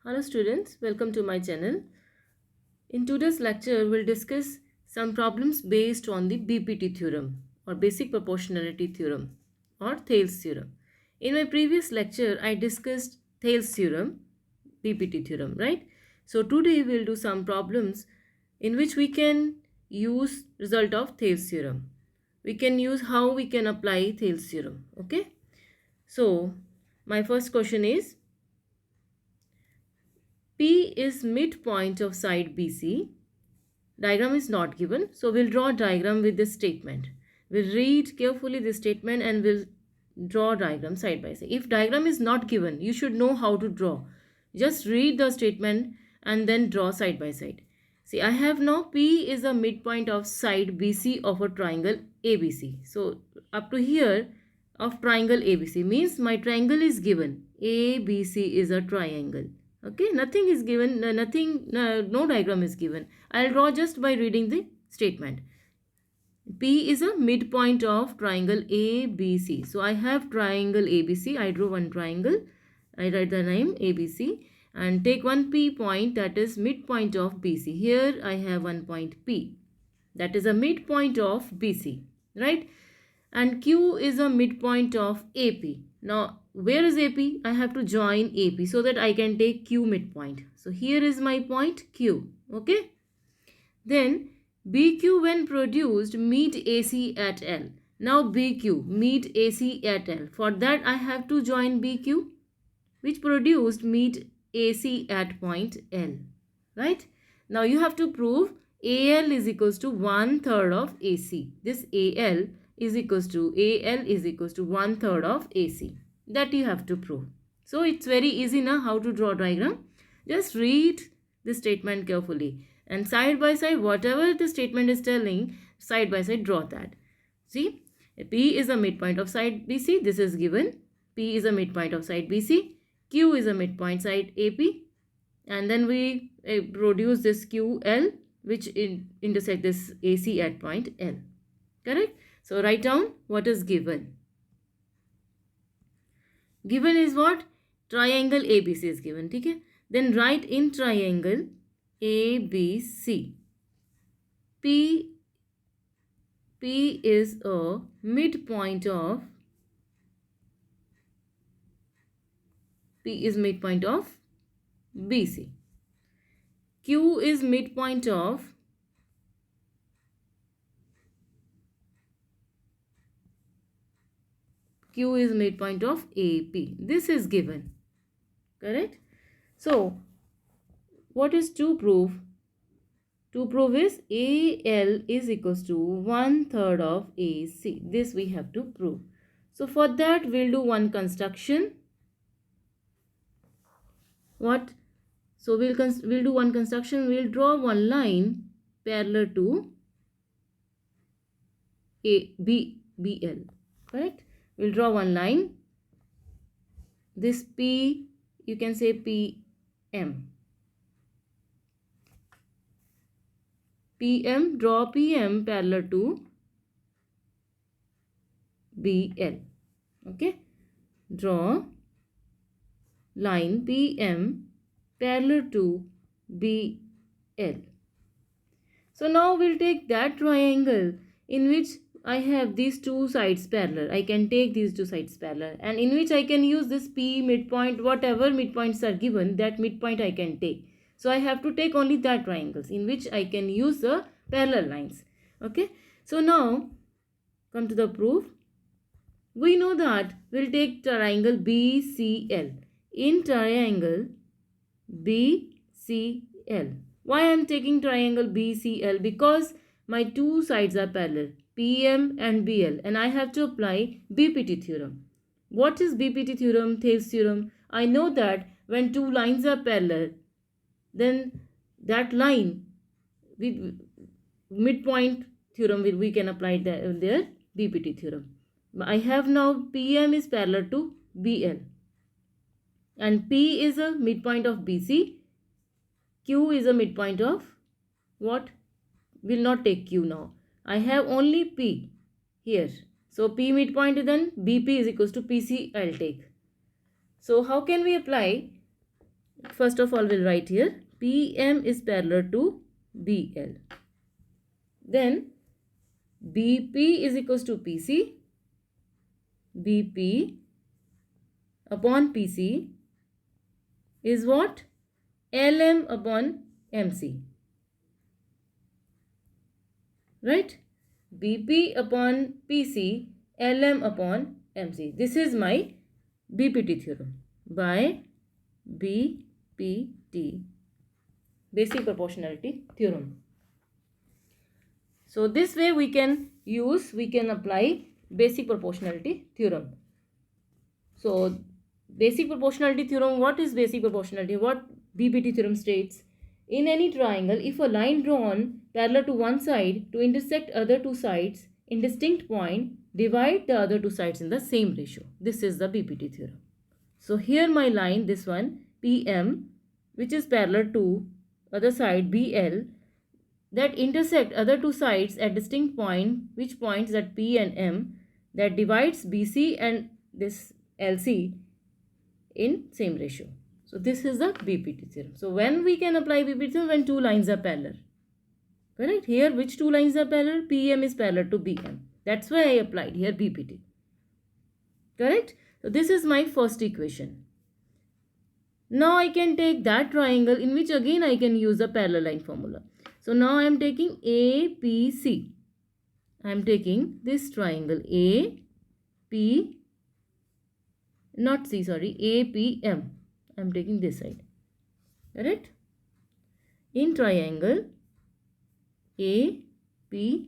Hello students, welcome to my channel. In today's lecture, we'll discuss some problems based on the BPT theorem or basic proportionality theorem or Thales theorem. In my previous lecture, I discussed Thales theorem, BPT theorem, right? So today we'll do some problems in which we can use result of Thales theorem. We can use how we can apply Thales theorem, okay? So my first question is, P is midpoint of side BC. Diagram is not given, so we'll draw a diagram with this statement. We'll read carefully this statement and we'll draw a diagram side by side. If diagram is not given, you should know how to draw. Just read the statement and then draw side by side. See, I have now P is the midpoint of side BC of a triangle ABC. So up to here of triangle ABC means my triangle is given. ABC is a triangle. Okay, nothing is given, no diagram is given. I'll draw just by reading the statement. P is a midpoint of triangle ABC. So I have triangle ABC. I drew one triangle. I write the name ABC and take one P point, that is midpoint of BC. Here I have one point P. That is a midpoint of BC, right? And Q is a midpoint of AP. Now, where is AP? I have to join AP so that I can take Q midpoint. So, here is my point Q. Okay. Then, BQ when produced meet AC at L. Now, BQ meet AC at L. For that, I have to join BQ, which produced meet AC at point L. Right? Now, you have to prove AL is equals to 1/3 of AC. This AL is equals to 1/3 of AC. That you have to prove. So it's very easy now how to draw diagram. Just read the statement carefully and side by side whatever the statement is telling, side by side draw that. See, P is a midpoint of side BC. This is given. P is a midpoint of side BC. Q is a midpoint side AP. And then we produce this QL which intersect this AC at point L. Correct? So write down what is given. Given is what? Triangle ABC is given. Okay? Then write in triangle ABC. P is a midpoint of BC. Q is midpoint of AP. This is given. Correct? So, what is to prove? To prove is AL is equals to 1/3 of AC. This we have to prove. So, for that we'll do one construction. What? So, we'll do one construction. We'll draw one line parallel to BL. Correct? We'll draw one line. This P, you can say PM. Draw PM parallel to BL. Okay? Draw line PM parallel to BL. So now we'll take that triangle in which I have these two sides parallel. I can take these two sides parallel and in which I can use this P midpoint, whatever midpoints are given, that midpoint I can take. So I have to take only that triangles in which I can use the parallel lines. Okay. So now come to the proof. We know that we'll take triangle BCL. In triangle BCL. Why I am taking triangle BCL? Because my two sides are parallel, PM and BL, and I have to apply BPT theorem. What is BPT theorem, Thales theorem? I know that when two lines are parallel, then that line with midpoint theorem we can apply their BPT theorem. I have now PM is parallel to BL and P is a midpoint of BC. Q is a midpoint of what? Will not take Q now. I have only P here. So P midpoint, then BP is equals to PC I'll take. So how can we apply First of all, we'll write here PM is parallel to BL. Then BP is equals to PC. BP upon PC is what? LM upon MC. Right? BP upon PC, LM upon MC. This is my BPT theorem by BPT, basic proportionality theorem. So this way we can apply basic proportionality theorem. So basic proportionality theorem, what is basic proportionality? What BPT theorem states? In any triangle, if a line drawn parallel to one side to intersect other two sides in distinct point, divide the other two sides in the same ratio. This is the BPT theorem. So here my line, this one, PM, which is parallel to other side BL, that intersect other two sides at distinct point, which points at P and M, that divides BC and this LC in same ratio. So this is the BPT theorem. So when we can apply BPT theorem? When two lines are parallel. Correct? Here which two lines are parallel? PM is parallel to BM. That's why I applied here BPT. Correct? So this is my first equation. Now I can take that triangle in which again I can use a parallel line formula. So now I am taking APC. I am taking this triangle APM. I am taking this side. Correct? In triangle APM.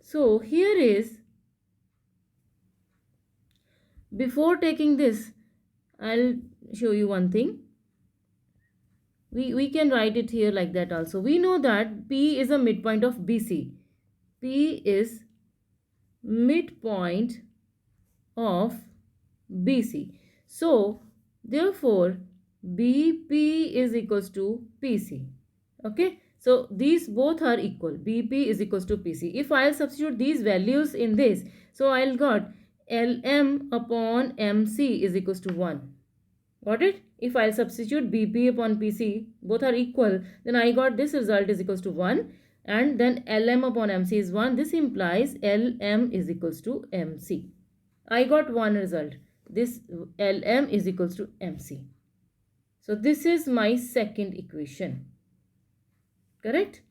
So here is, before taking this, I'll show you one thing. We can write it here like that also. We know that P is a midpoint of BC. P is midpoint of BC. So therefore BP is equals to PC. Okay. So these both are equal. BP is equals to PC. If I'll substitute these values in this, so I'll got LM upon MC is equals to 1. Got it? If I'll substitute BP upon PC, both are equal, then I got this result is equals to 1, and then LM upon MC is 1. This implies LM is equals to MC. I got one result. This LM is equals to MC. So this is my second equation. Correct?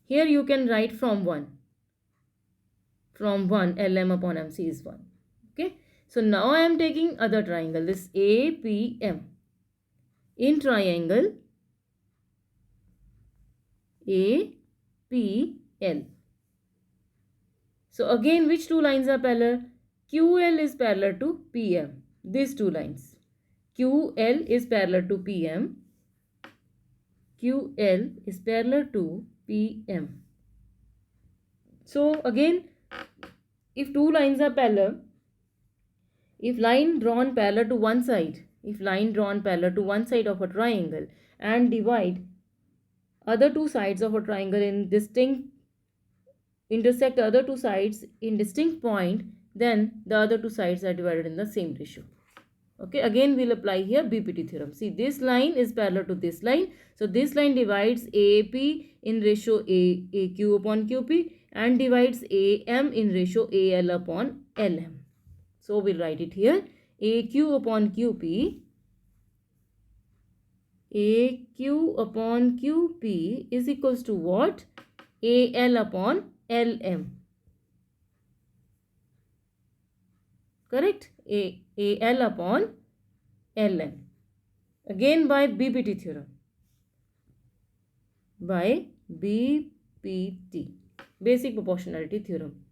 Here you can write from 1. From 1, LM upon MC is 1. Okay. So now I am taking other triangle, this APM. In triangle APL. So again, which two lines are parallel? QL is parallel to PM. These two lines. QL is parallel to PM. QL is parallel to PM. So again, if two lines are parallel, if line drawn parallel to one side, of a triangle and divide other two sides of a triangle intersect other two sides in distinct point, then the other two sides are divided in the same ratio. Okay, again we'll apply here BPT theorem. See, this line is parallel to this line. So this line divides AP in ratio AQ upon QP and divides AM in ratio AL upon LM. So we'll write it here. AQ upon QP is equals to what? AL upon LM. Correct? AL upon LM. Again by BPT theorem. By BPT. Basic proportionality theorem.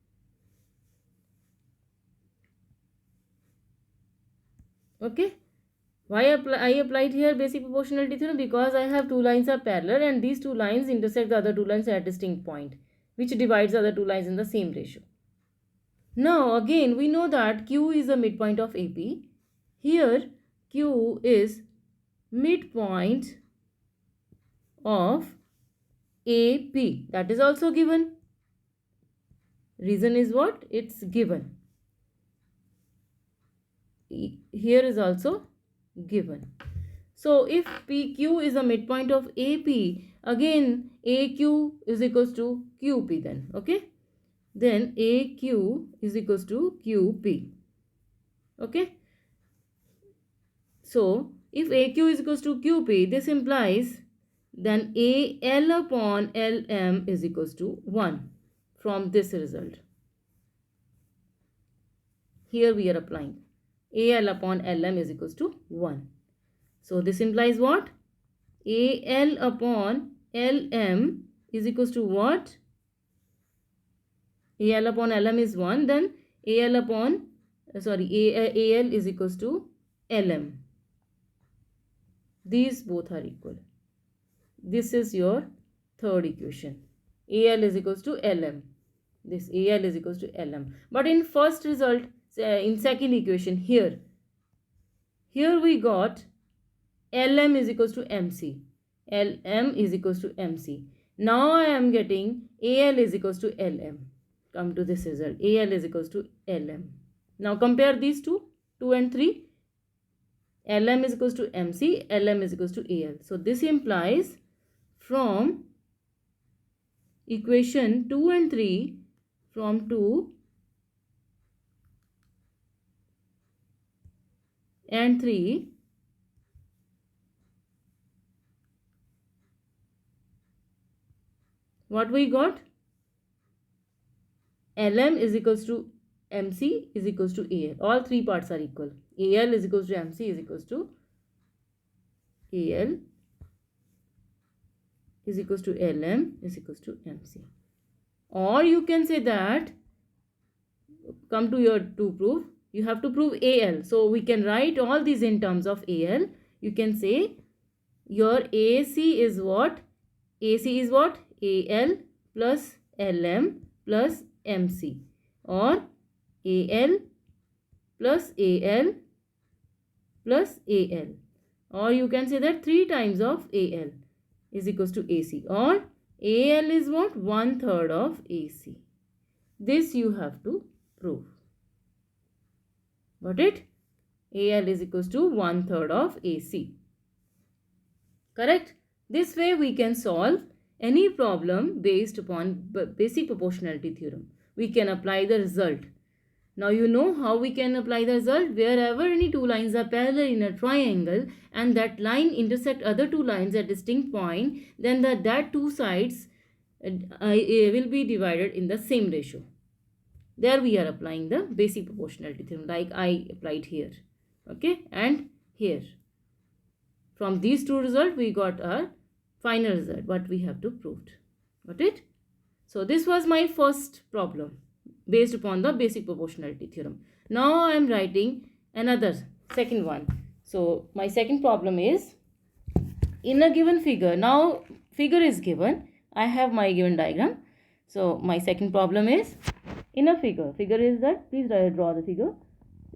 Okay. Why I applied here basic proportionality theorem? Because I have two lines are parallel and these two lines intersect the other two lines at a distinct point, which divides the other two lines in the same ratio. Now again we know that Q is the midpoint of AP. Here Q is midpoint of AP. That is also given. Reason is what? It's given. here is also given. So if PQ is the midpoint of AP, again AQ is equals to QP then, okay? Then AQ is equals to QP, okay? So if AQ is equals to QP, this implies then AL upon LM is equals to 1 from this result. Here we are applying AL upon LM is equals to 1. So this implies what? AL upon LM is equals to what? AL upon LM is 1, then AL upon, AL is equals to LM. These both are equal. This is your third equation. AL is equals to LM. This AL is equals to LM. But in first result, in second equation here we got LM is equals to MC. LM is equals to MC. Now I am getting AL is equals to LM. Come to this result. AL is equals to LM. Now compare these two, 2 and 3. LM is equals to MC. LM is equals to AL. So this implies from equation 2 and 3, from 2 and 3, what we got? LM is equals to MC is equals to AL. All three parts are equal. AL is equals to MC is equals to AL is equals to LM is equals to MC. Or you can say that, come to your to proof, you have to prove AL. So we can write all these in terms of AL. You can say your AC is what? AC is what? AL plus LM plus MC, or AL plus AL plus AL, or you can say that 3 times of AL is equals to AC, or AL is what? 1/3 of AC. This you have to prove. Got it? AL is equals to 1/3 of AC. Correct? This way we can solve any problem based upon basic proportionality theorem. We can apply the result. Now you know how we can apply the result. Wherever any two lines are parallel in a triangle and that line intersect other two lines at distinct point, then that two sides will be divided in the same ratio. There we are applying the basic proportionality theorem like I applied here. Okay, and here. From these two results we got our final result, what we have to prove. Got it? So this was my first problem based upon the basic proportionality theorem. Now I am writing another second one. So my second problem is, in a given figure, now figure is given, I have my given diagram. So my second problem is, in a figure is that, please draw the figure.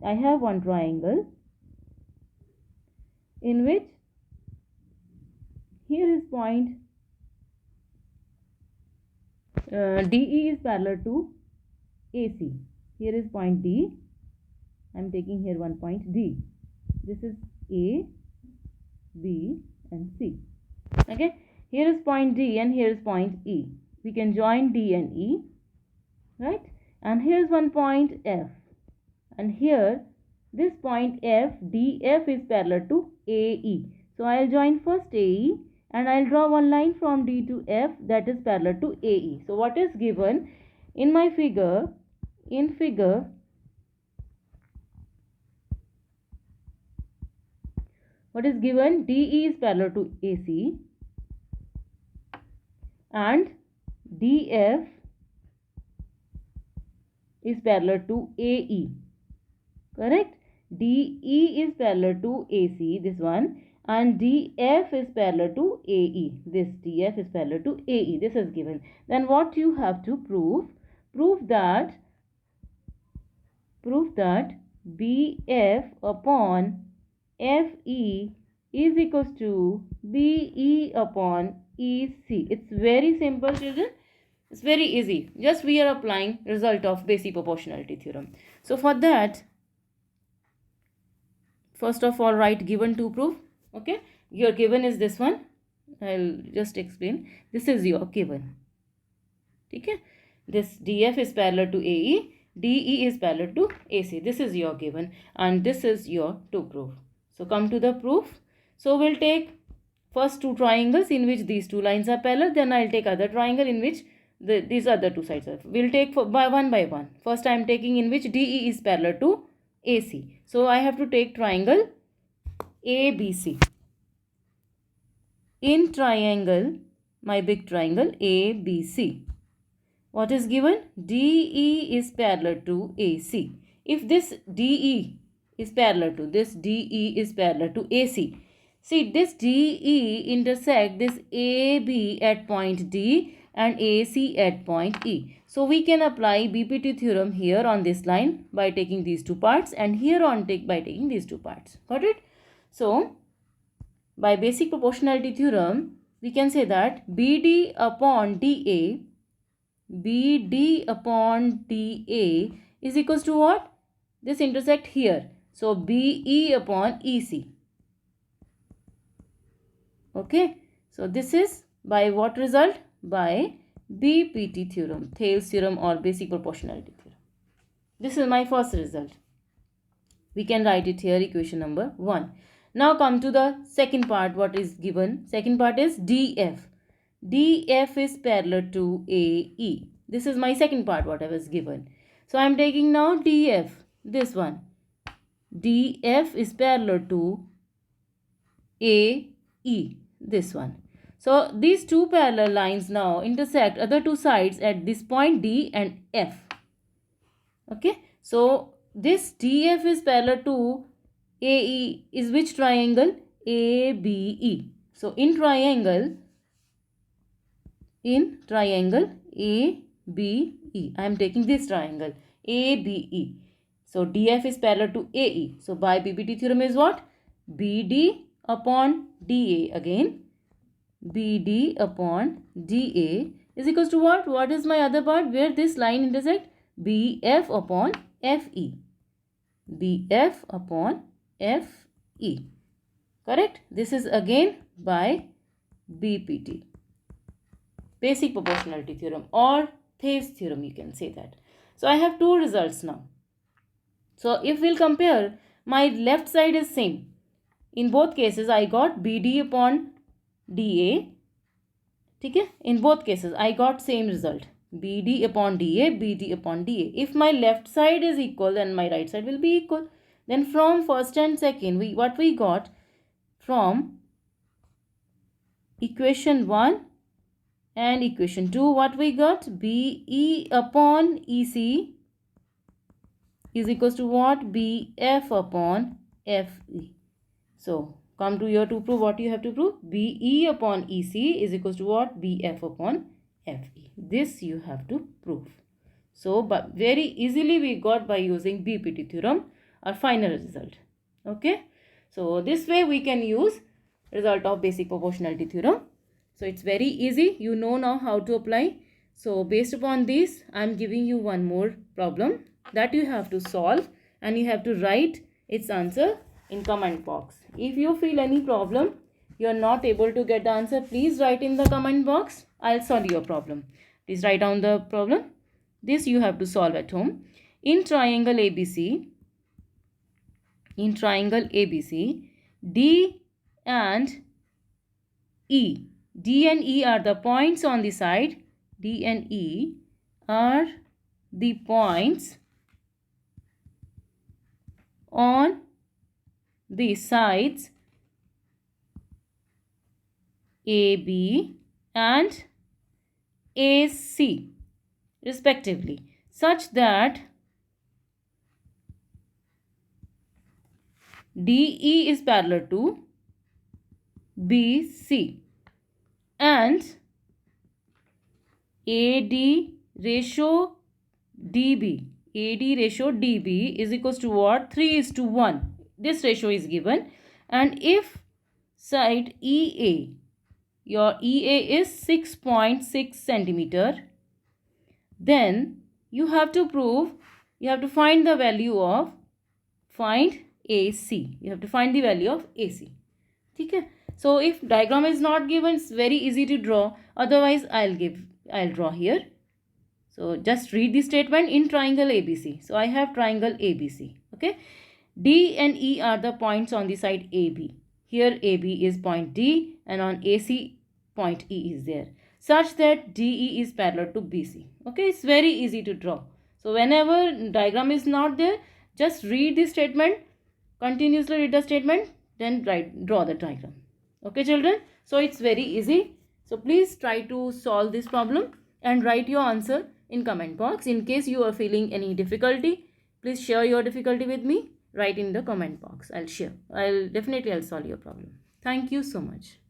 I have one triangle in which here is point DE is parallel to AC. Here is point D. I am taking here one point D. This is A, B and C. Okay. Here is point D and here is point E. We can join D and E. Right. And here is one point F. And here this point F, DF is parallel to AE. So I will join first AE and I will draw one line from D to F that is parallel to AE. So what is given in my figure? In figure, what is given? DE is parallel to AC and DF is parallel to AE. Correct? DE is parallel to AC, this one, and DF is parallel to AE. This DF is parallel to AE. This is given. Then what you have to prove? Prove that BF upon FE is equals to BE upon EC. It's very simple, children. It's very easy. Just we are applying result of basic proportionality theorem. So for that, first of all write given to proof. Okay, your given is this one. I'll just explain. This is your given. Okay, this DF is parallel to AE, DE is parallel to AC. This is your given and this is your to prove. So come to the proof. So we'll take first two triangles in which these two lines are parallel. Then I'll take other triangle in which these other two sides are. We'll take by one. First I am taking in which DE is parallel to AC. So I have to take triangle ABC. In triangle, my big triangle ABC, what is given? DE is parallel to AC. If this DE is parallel to this, DE is parallel to AC. See, this DE intersect this AB at point D and AC at point E. So we can apply BPT theorem here on this line by taking these two parts, and here on by taking these two parts. Got it? So by basic proportionality theorem, we can say that BD upon DA is equals to what? This intersect here. So BE upon EC. Okay. So this is by what result? By BPT theorem, Thales theorem or basic proportionality theorem. This is my first result. We can write it here, equation number 1. Now come to the second part. What is given? Second part is DF. DF is parallel to AE. This is my second part, what I was given. So I am taking now DF, this one. DF is parallel to AE, this one. So these two parallel lines now intersect other two sides at this point D and F. Okay. So this DF is parallel to AE is which triangle? ABE. So in triangle ABE, I am taking this triangle ABE. So DF is parallel to AE. So by BPT theorem is what? BD upon DA again. BD upon DA is equals to what? What is my other part where this line intersect? BF upon FE. BF upon FE. Correct? This is again by BPT. Basic proportionality theorem or Thales theorem, you can say that. So I have two results now. So if we'll compare, my left side is same. In both cases, I got BD upon DA. Okay? In both cases, I got same result. BD upon DA, BD upon DA. If my left side is equal, then my right side will be equal. Then from first and second, what we got from equation 1 and equation 2, what we got? BE upon EC is equals to what? BF upon FE. So come to your to prove. What you have to prove? BE upon EC is equals to what? BF upon FE. This you have to prove. So but very easily we got by using BPT theorem our final result. Okay. So this way we can use result of basic proportionality theorem. So it's very easy. You know now how to apply. So based upon this, I am giving you one more problem that you have to solve and you have to write its answer in comment box. If you feel any problem, you are not able to get the answer, please write in the comment box. I'll solve your problem. Please write down the problem. This you have to solve at home. In triangle ABC, D and E. D and E are the points on the side. D and E are the points on the sides AB and AC respectively, such that DE is parallel to BC and AD ratio DB is equals to what? 3:1. This ratio is given. And if side EA, your EA is 6.6 centimeter, then you have to prove, you have to find the value of, find AC. You have to find the value of AC. Okay. So if diagram is not given, it's very easy to draw. Otherwise, I'll draw here. So just read the statement in triangle ABC. So I have triangle ABC. Okay. D and E are the points on the side AB. Here AB is point D and on AC point E is there. Such that DE is parallel to BC. Okay. It's very easy to draw. So whenever diagram is not there, just read the statement. Continuously read the statement. Then draw the diagram. Okay children. So it's very easy. So please try to solve this problem and write your answer in comment box. In case you are feeling any difficulty, please share your difficulty with me. Write in the comment box. I'll definitely solve your problem. Thank you so much.